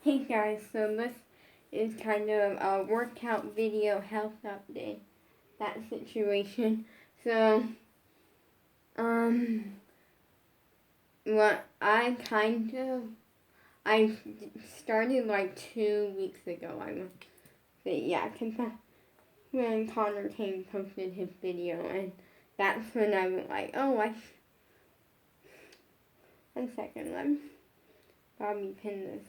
Hey guys, so this is kind of a workout video health update, that situation. So, um, what I started like 2 weeks ago, I would say, yeah, because when Connor Kane posted his video, and that's when I was like, one second, let me probably pin this.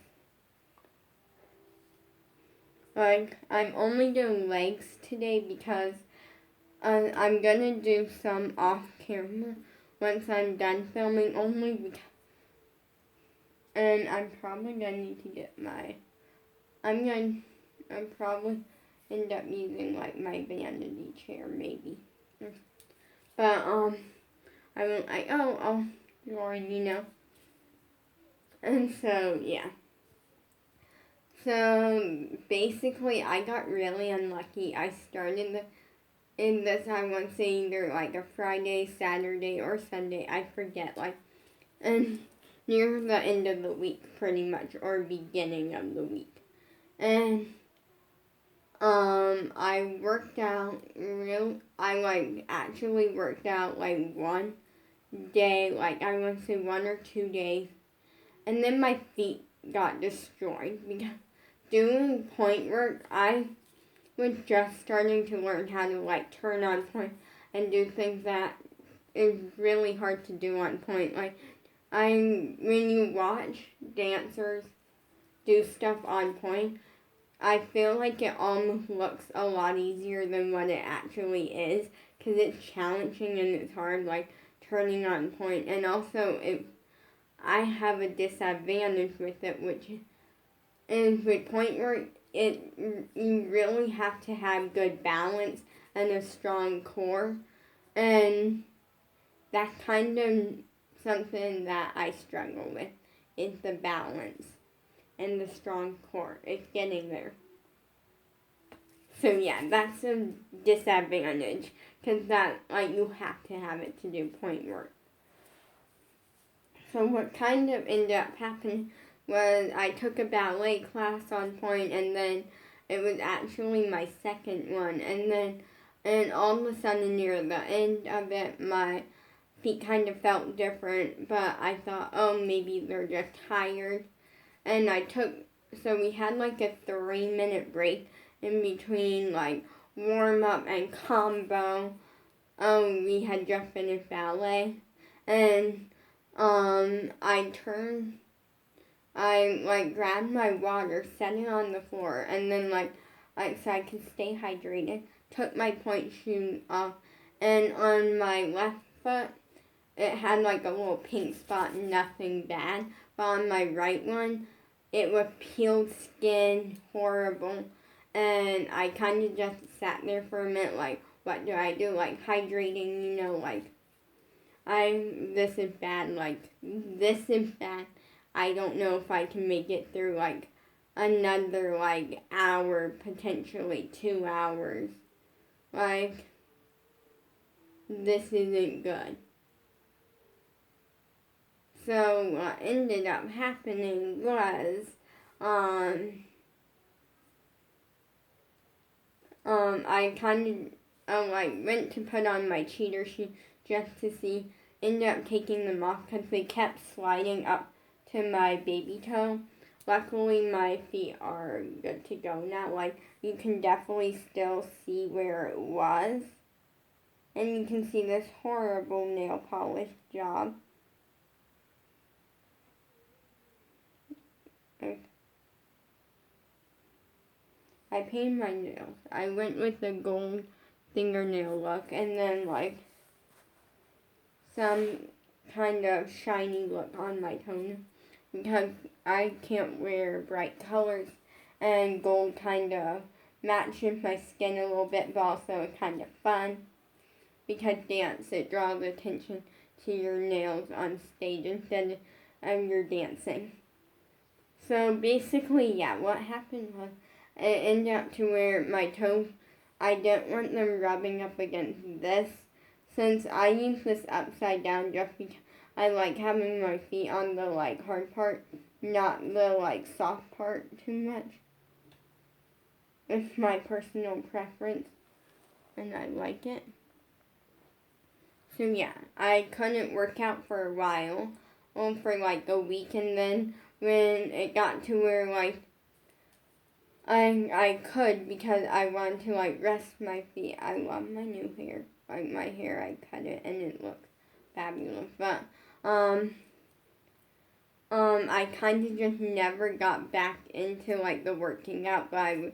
Like, I'm only doing legs today because I'm gonna do some off camera once I'm done filming only because, and I'm probably gonna need to get I'm probably end up using like my vanity chair maybe. But I went like, Lauren, And so yeah. So basically I got really unlucky. I started in this, I want to say either like a Friday, Saturday, or Sunday, I forget, and near the end of the week pretty much, or beginning of the week. And I worked out I actually worked out like one day, like I want to say 1 or 2 days, and then my feet got destroyed because doing point work, I was just starting to learn how to like turn on point and do things that is really hard to do on point. When you watch dancers do stuff on point, I feel like it almost looks a lot easier than what it actually is because it's challenging and it's hard, like turning on point. And also, I have a disadvantage with it, which is with point work, you really have to have good balance and a strong core, and that's kind of something that I struggle with, is the balance and the strong core. It's getting there. So yeah, that's a disadvantage because you have to have it to do point work. So what kind of ended up happening was I took a ballet class on point, and then it was actually my second one, and all of a sudden near the end of it, my feet kind of felt different, but I thought, oh, maybe they're just tired. And so we had like a 3-minute break in between like warm up and combo. We had just finished ballet, and I grabbed my water, set it on the floor, and then so I could stay hydrated, took my point shoe off, and on my left foot, it had like a little pink spot, nothing bad, but on my right one, it was peeled skin, horrible, and I kind of just sat there for a minute, like, what do I do? Like, hydrating, this is bad, this is bad. I don't know if I can make it through, another, hour, potentially 2 hours. This isn't good. So what ended up happening was, I kind of, went to put on my cheater shoes just to see, ended up taking them off because they kept sliding up to my baby toe. Luckily, my feet are good to go now. You can definitely still see where it was. And you can see this horrible nail polish job. I painted my nails. I went with the gold fingernail look and then some kind of shiny look on my toenail because I can't wear bright colors, and gold kind of matches my skin a little bit, but also it's kind of fun because dance, it draws attention to your nails on stage instead of your dancing. So basically, yeah, what happened was it ended up to where my toes, I didn't want them rubbing up against this, since I use this upside down just because I like having my feet on the hard part. not the like soft part too much. It's my personal preference and I like it. So yeah, I couldn't work out for a while, for like a week, and then when it got to where like I could, because I wanted to like rest my feet. I love my new hair. Like my hair, I cut it and it looks fabulous. But I kind of just never got back into like the working out. But I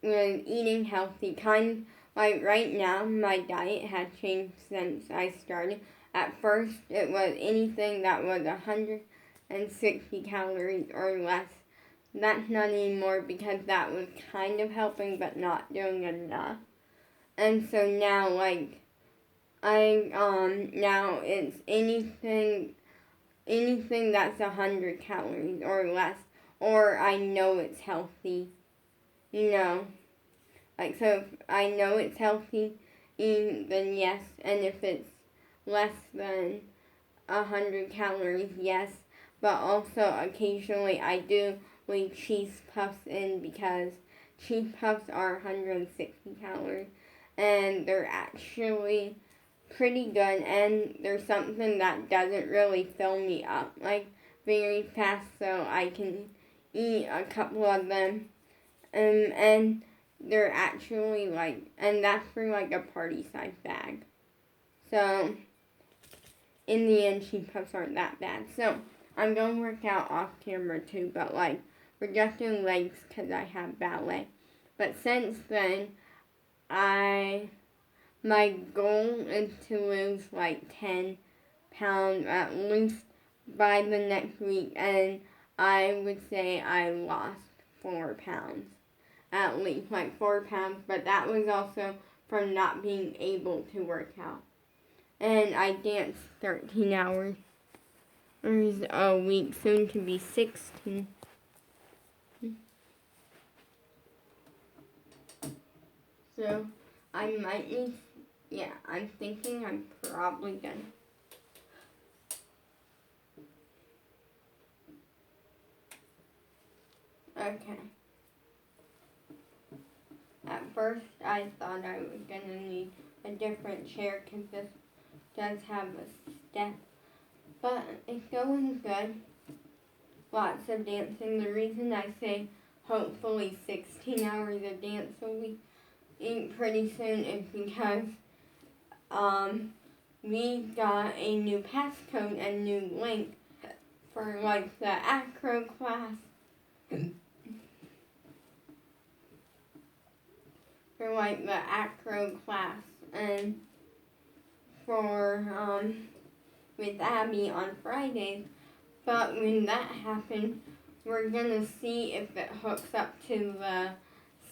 was eating healthy. Kind like right now, my diet has changed since I started. At first, it was anything that was 160 calories or less. That's not anymore because that was kind of helping but not doing enough. And so now, like, now it's anything that's 100 calories or less, or I know it's healthy, you know. Like, so if I know it's healthy, then yes, and if it's less than 100 calories, yes, but also occasionally I do leave cheese puffs in because cheese puffs are 160 calories and they're actually pretty good, and there's something that doesn't really fill me up like very fast, so I can eat a couple of them, and they're actually like, and that's for like a party size bag. So in the end, cheese puffs aren't that bad. So I'm going to work out off camera too, but like we're just doing legs because I have ballet. But since then, my goal is to lose like 10 pounds at least by the next week, and I would say I lost 4 pounds. At least like 4 pounds, but that was also from not being able to work out. And I danced 13 hours a week, soon to be 16. So I might need, yeah, I'm thinking I'm probably gonna. Okay. At first I thought I was gonna need a different chair because this does have a step, but it's going good. Lots of dancing. The reason I say hopefully 16 hours of dance a week pretty soon is because we got a new passcode and new link for like the acro class. For like the acro class and for with Abby on Fridays. But when that happens, we're gonna see if it hooks up to the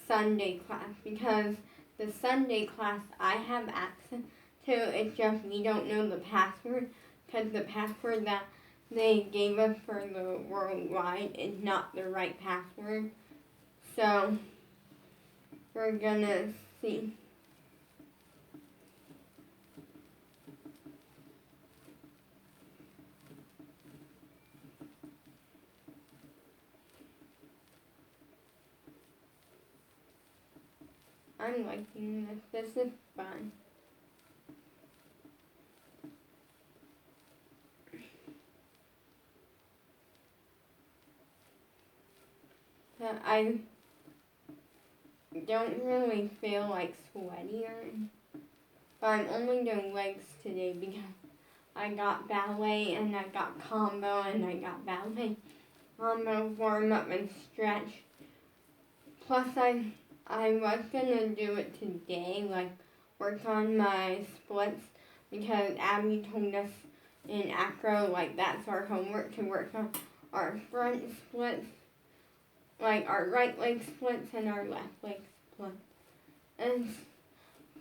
Sunday class, because the Sunday class I have access to, it's just we don't know the password, because the password that they gave us for the worldwide is not the right password. So we're gonna see. I'm liking this. This is fun. But I don't really feel like sweaty or anything. But I'm only doing legs today because I got ballet and I got combo and I got ballet combo, warm up and stretch. Plus I was gonna do it today, like work on my splits, because Abby told us in acro, like that's our homework, to work on our front splits, like our right leg splits and our left leg splits.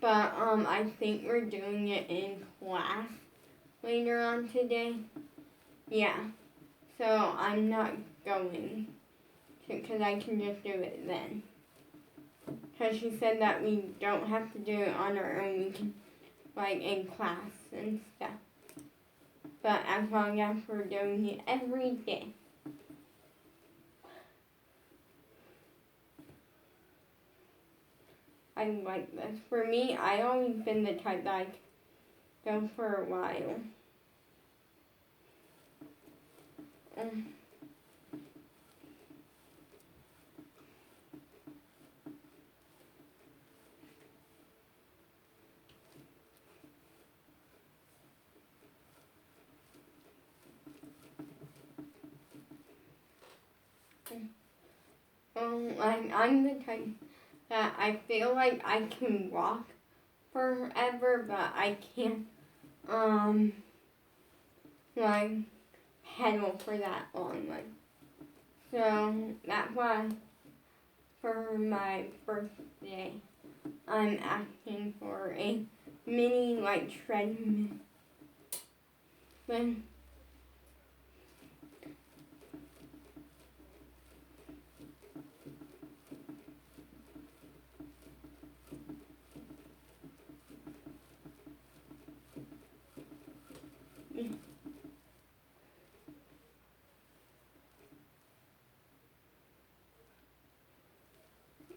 But I think we're doing it in class later on today. Yeah. So I'm not going to, because I can just do it then. Because she said that we don't have to do it on our own. We can, like, in class and stuff. But as long as we're doing it every day. I like this. For me, I always been the type that I go for a while. I'm the type that I feel like I can walk forever, but I can't, like, pedal for that long. Like, so that's why for my birthday, I'm asking for a mini, like, treadmill. Then,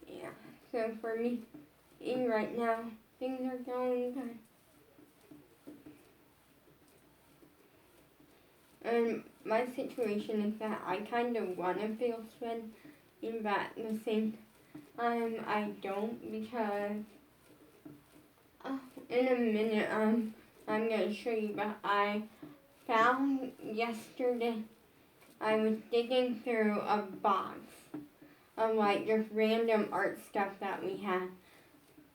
yeah. So for me, right now, things are going good. And my situation is that I kind of want to feel sweaty, but at the same time, I don't because in a minute, I'm going to show you, but I found yesterday, I was digging through a box of like just random art stuff that we had.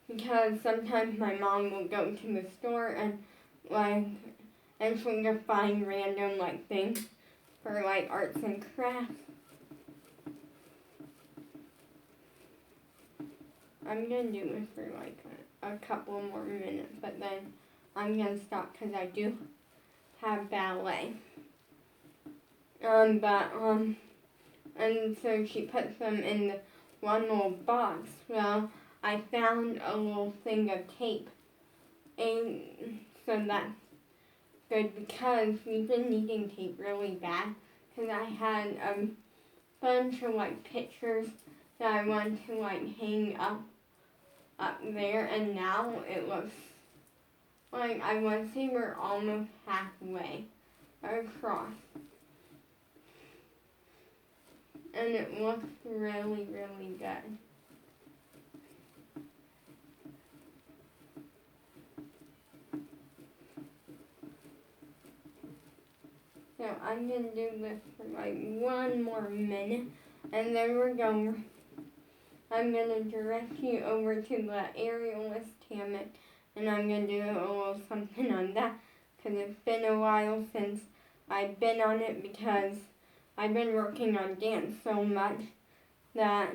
Because sometimes my mom will go to the store and she'll just find random like things for like arts and crafts. I'm gonna do this for like a couple more minutes, but then I'm gonna stop because I do have ballet. And so she puts them in the one little box. Well, I found a little thing of tape, and so that's good because we've been needing tape really bad. Because I had a bunch of like pictures that I wanted to like hang up there, and now it looks like I want to say we're almost halfway across. And it looks really, really good. So I'm going to do this for like one more minute, and then I'm going to direct you over to the aerialist hammock, and I'm going to do a little something on that, because it's been a while since I've been on it, because I've been working on dance so much that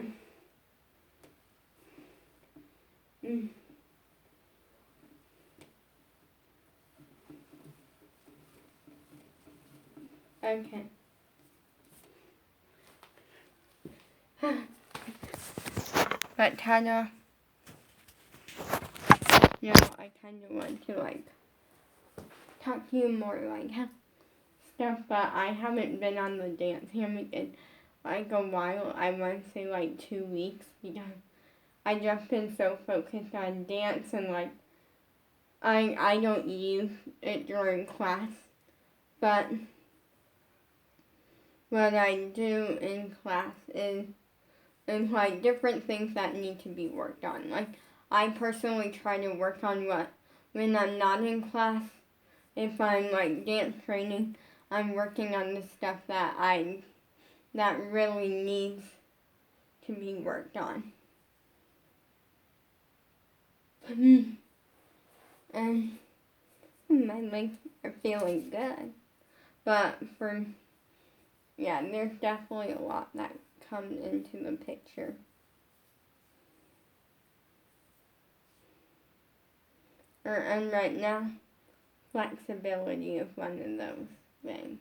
okay. But Tana, I kind of want to like talk to you more like stuff, but I haven't been on the dance hammock in like a while. I want to say like 2 weeks because I just been so focused on dance and like I don't use it during class, but what I do in class is like different things that need to be worked on. Like I personally try to work on when I'm not in class. If I'm like dance training, I'm working on the stuff that really needs to be worked on. And my legs are feeling good. But there's definitely a lot that comes into the picture. And right now, flexibility is one of those things.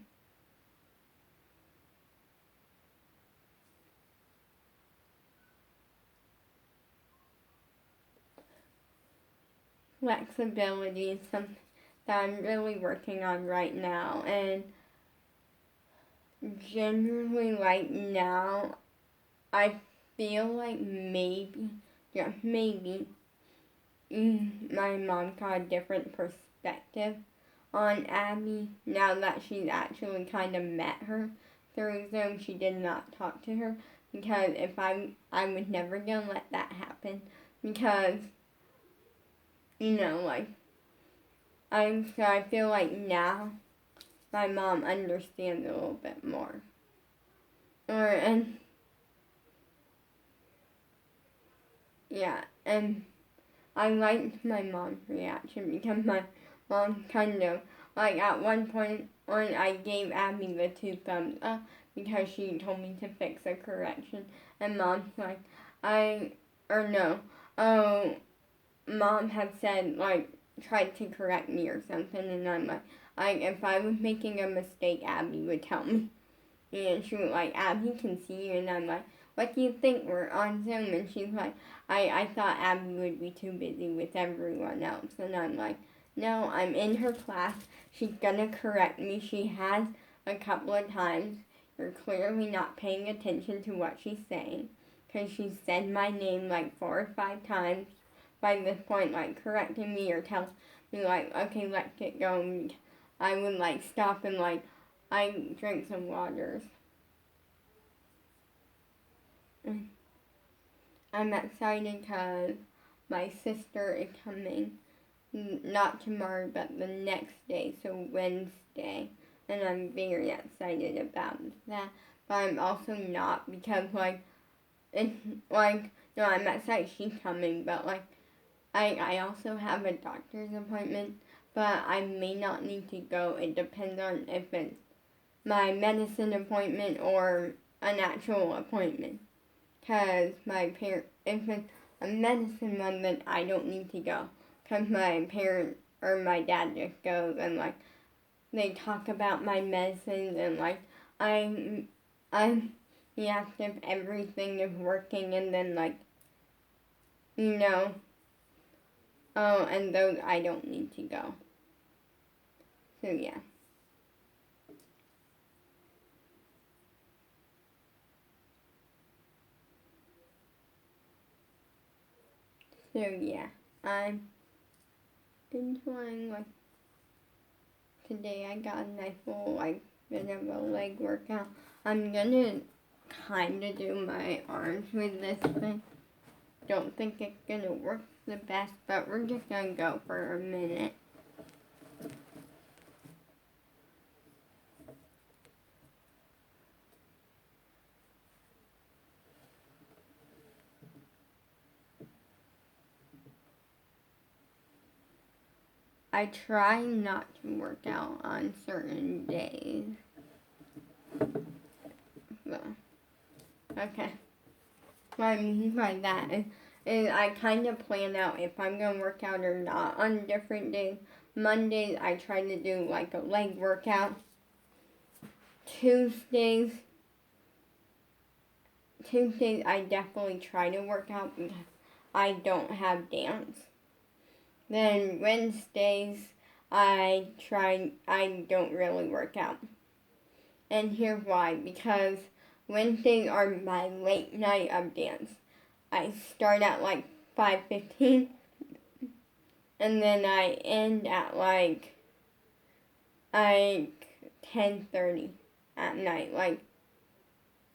Flexibility is something that I'm really working on right now, and generally right now I feel like maybe my mom got a different perspective on Abby now that she's actually kind of met her through Zoom. She did not talk to her because if I was never gonna let that happen because like I feel like now my mom understands a little bit more. And I liked my mom's reaction because my mom kind of, like at one point when I gave Abby the 2 thumbs up because she told me to fix a correction, and mom's like, mom had said, like, tried to correct me or something, and I'm like, if I was making a mistake, Abby would tell me. And she was like, Abby can see you, and I'm like, what do you think? We're on Zoom. And she's like, I thought Abby would be too busy with everyone else. And I'm like, no, I'm in her class. She's gonna correct me. She has a couple of times. You're clearly not paying attention to what she's saying. Because she said my name like 4 or 5 times by this point, like correcting me or telling me like, okay, let's get going. I would like stop and like, I drank some waters. I'm excited because my sister is coming, not tomorrow, but the next day, so Wednesday, and I'm very excited about that. But I'm also not because I'm excited she's coming, but I also have a doctor's appointment, but I may not need to go. It depends on if it's my medicine appointment or an actual appointment. Because if it's a medicine one, then I don't need to go. Because my parent or my dad just goes and they talk about my medicines and I'm he asks if everything is working and then and those I don't need to go. So yeah. So yeah, I'm enjoying today I got a nice little bit of a leg workout. I'm gonna kinda do my arms with this thing. Don't think it's gonna work the best, but we're just gonna go for a minute. I try not to work out on certain days. So, okay. What I mean by that is I kind of plan out if I'm going to work out or not on different days. Mondays, I try to do a leg workout. Tuesdays, I definitely try to work out because I don't have dance. Then Wednesdays, I don't really work out. And here's why, because Wednesdays are my late night of dance. I start at 5:15, and then I end at 10:30 at night,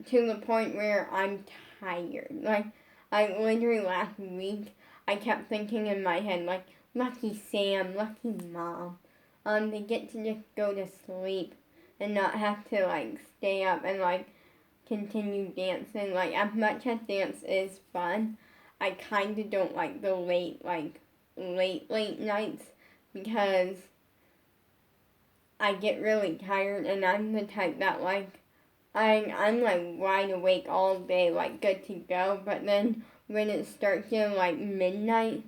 to the point where I'm tired. I literally last week, I kept thinking in my head, lucky Sam, lucky mom. They get to just go to sleep and not have to stay up and continue dancing. As much as dance is fun, I kind of don't like the late nights because I get really tired, and I'm the type that I'm wide awake all day, good to go, but then when it starts getting midnight,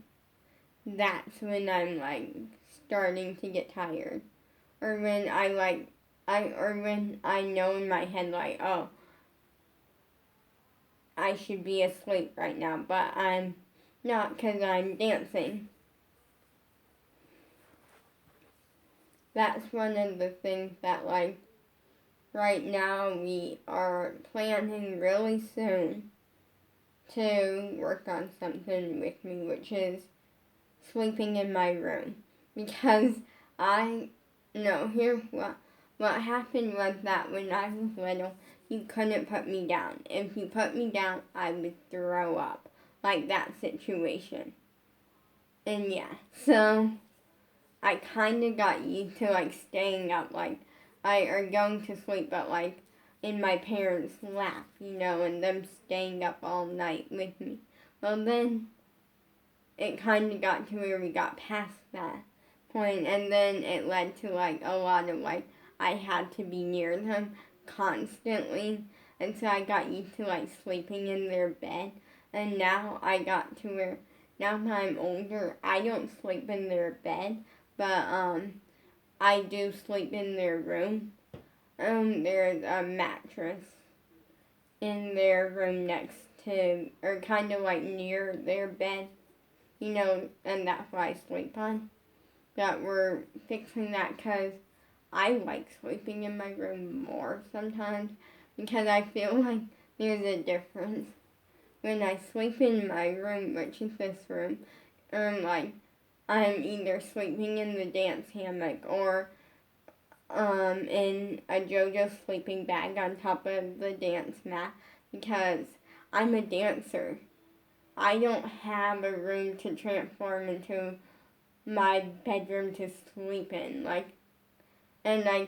that's when I'm starting to get tired. Or when when I know in my head oh, I should be asleep right now, but I'm not because I'm dancing. That's one of the things that right now we are planning really soon to work on something with me, which is sleeping in my room because I no here what happened was that when I was little you couldn't put me down. If you put me down I would throw up. Like that situation. And yeah, so I kinda got used to like staying up or going to sleep but like in my parents' lap, and them staying up all night with me. Well then it kind of got to where we got past that point, and then it led to like a lot of like I had to be near them constantly, and so I got used to like sleeping in their bed, and now I got to where now that I'm older, I don't sleep in their bed, but I do sleep in their room. There's a mattress in their room next to, or kind of like near their bed, and that's what I sleep on. That we're fixing that because I like sleeping in my room more sometimes because I feel like there's a difference. When I sleep in my room, which is this room, like I'm either sleeping in the dance hammock or in a JoJo sleeping bag on top of the dance mat because I'm a dancer. I don't have a room to transform into my bedroom to sleep in, and I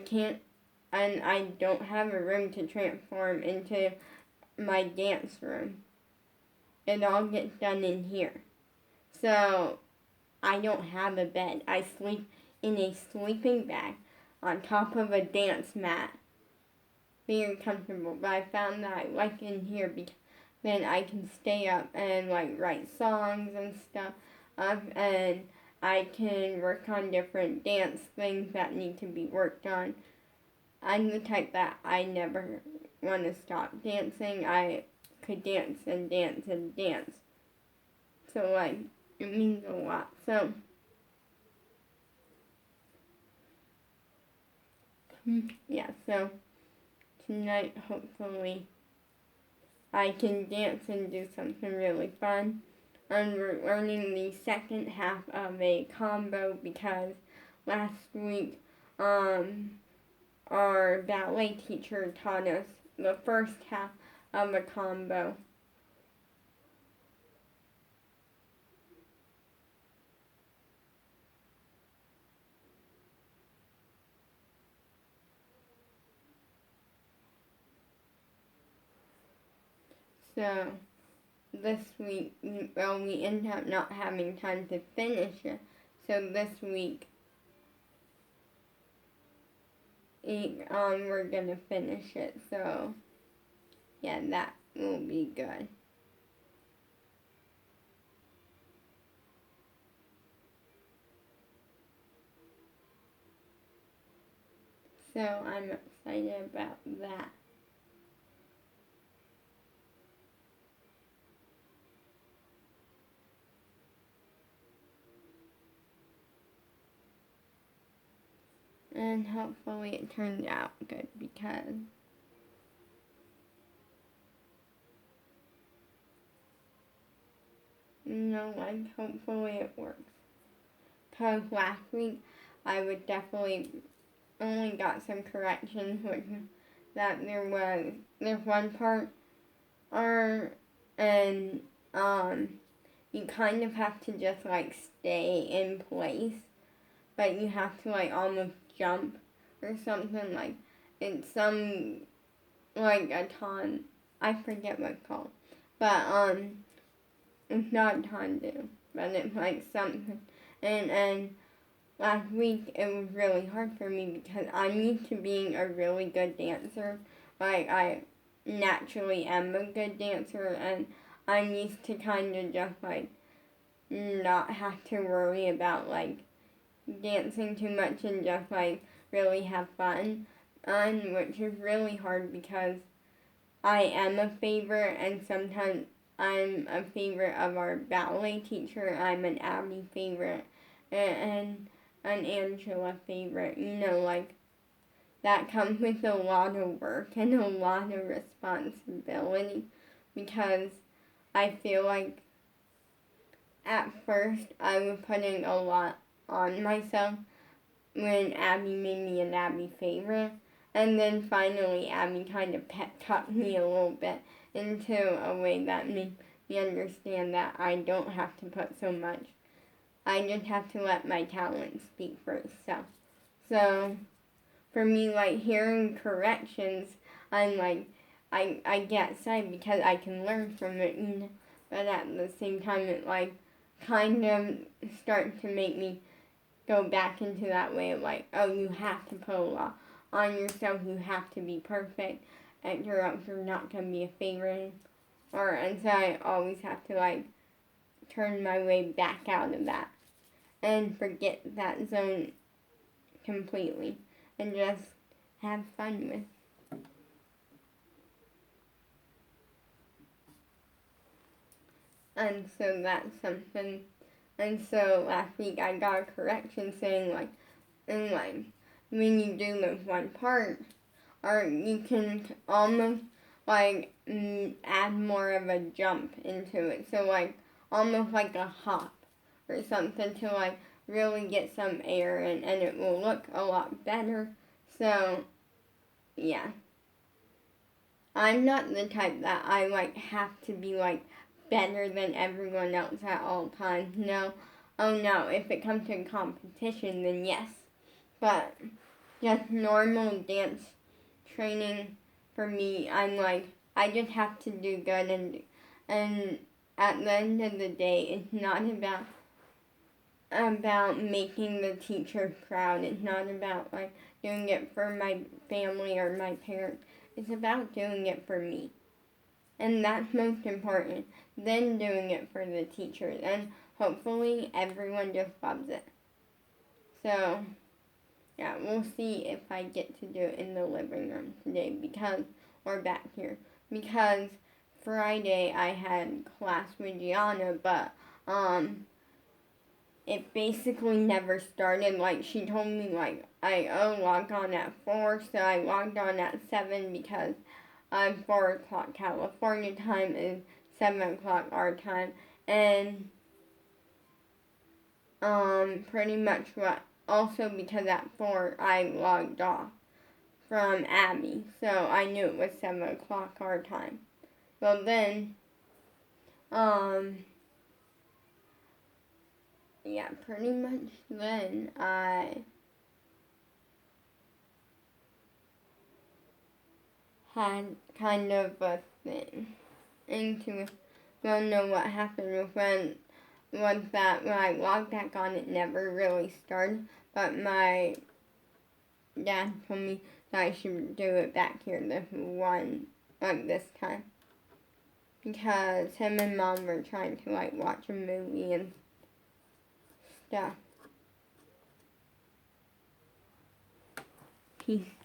don't have a room to transform into my dance room. It all gets done in here. So, I don't have a bed. I sleep in a sleeping bag on top of a dance mat. Very comfortable, but I found that I like in here because then I can stay up and write songs and stuff, and I can work on different dance things that need to be worked on. I'm the type that I never want to stop dancing. I could dance and dance and dance. So it means a lot. So yeah, so tonight hopefully I can dance and do something really fun. And we're learning the second half of a combo because last week our ballet teacher taught us the first half of a combo. So this week, we ended up not having time to finish it. So this week, we're gonna finish it. So yeah, that will be good. So I'm excited about that. And hopefully it turns out good because hopefully it works. Because last week I would definitely only got some corrections, which that there's one part, and you kind of have to just stay in place, but you have to almost jump or something it's some a ton. I forget what it's called, but it's not tandu, but it's something, and last week it was really hard for me because I'm used to being a really good dancer. I naturally am a good dancer, and I'm used to kind of just not have to worry about dancing too much and just really have fun. Which is really hard because I am a favorite, and sometimes I'm a favorite of our ballet teacher. I'm an Abby favorite, and an Angela favorite. That comes with a lot of work and a lot of responsibility because I feel like at first I was putting a lot on myself when Abby made me an Abby favorite. And then finally Abby kind of cut me a little bit into a way that made me understand that I don't have to put so much. I just have to let my talent speak for itself. So for me, like, hearing corrections, I'm like, I get excited because I can learn from it, but at the same time it like kind of starts to make me go back into that way of like, oh, you have to put a lot on yourself, you have to be perfect, and you're not gonna be a favorite, and so I always have to like turn my way back out of that and forget that zone completely and just have fun with. And so that's something. And so last week I got a correction saying like, and like when you do this one part, or you can almost like add more of a jump into it. So like almost like a hop or something to like really get some air in, and it will look a lot better. So yeah. I'm not the type that I like have to be like better than everyone else at all times. No. Oh no, if it comes to competition then yes. But just normal dance training for me, I'm like I just have to do good, and at the end of the day it's not about making the teacher proud. It's not about like doing it for my family or my parents. It's about doing it for me. And that's most important. Then doing it for the teachers. And hopefully everyone just loves it. So, yeah, we'll see if I get to do it in the living room today or back here. Because Friday I had class with Gianna, but, it basically never started. Like, she told me, like, I logged on at 4, so I logged on at 7 because 4 o'clock California time is 7 o'clock our time. And, pretty much also because at 4 I logged off from Abby, so I knew it was 7 o'clock our time. Well then, yeah, pretty much then I had kind of a thing into don't know what happened when I logged back on it never really started, but my dad told me that I should do it back here this time. Because him and mom were trying to like watch a movie and stuff. Peace.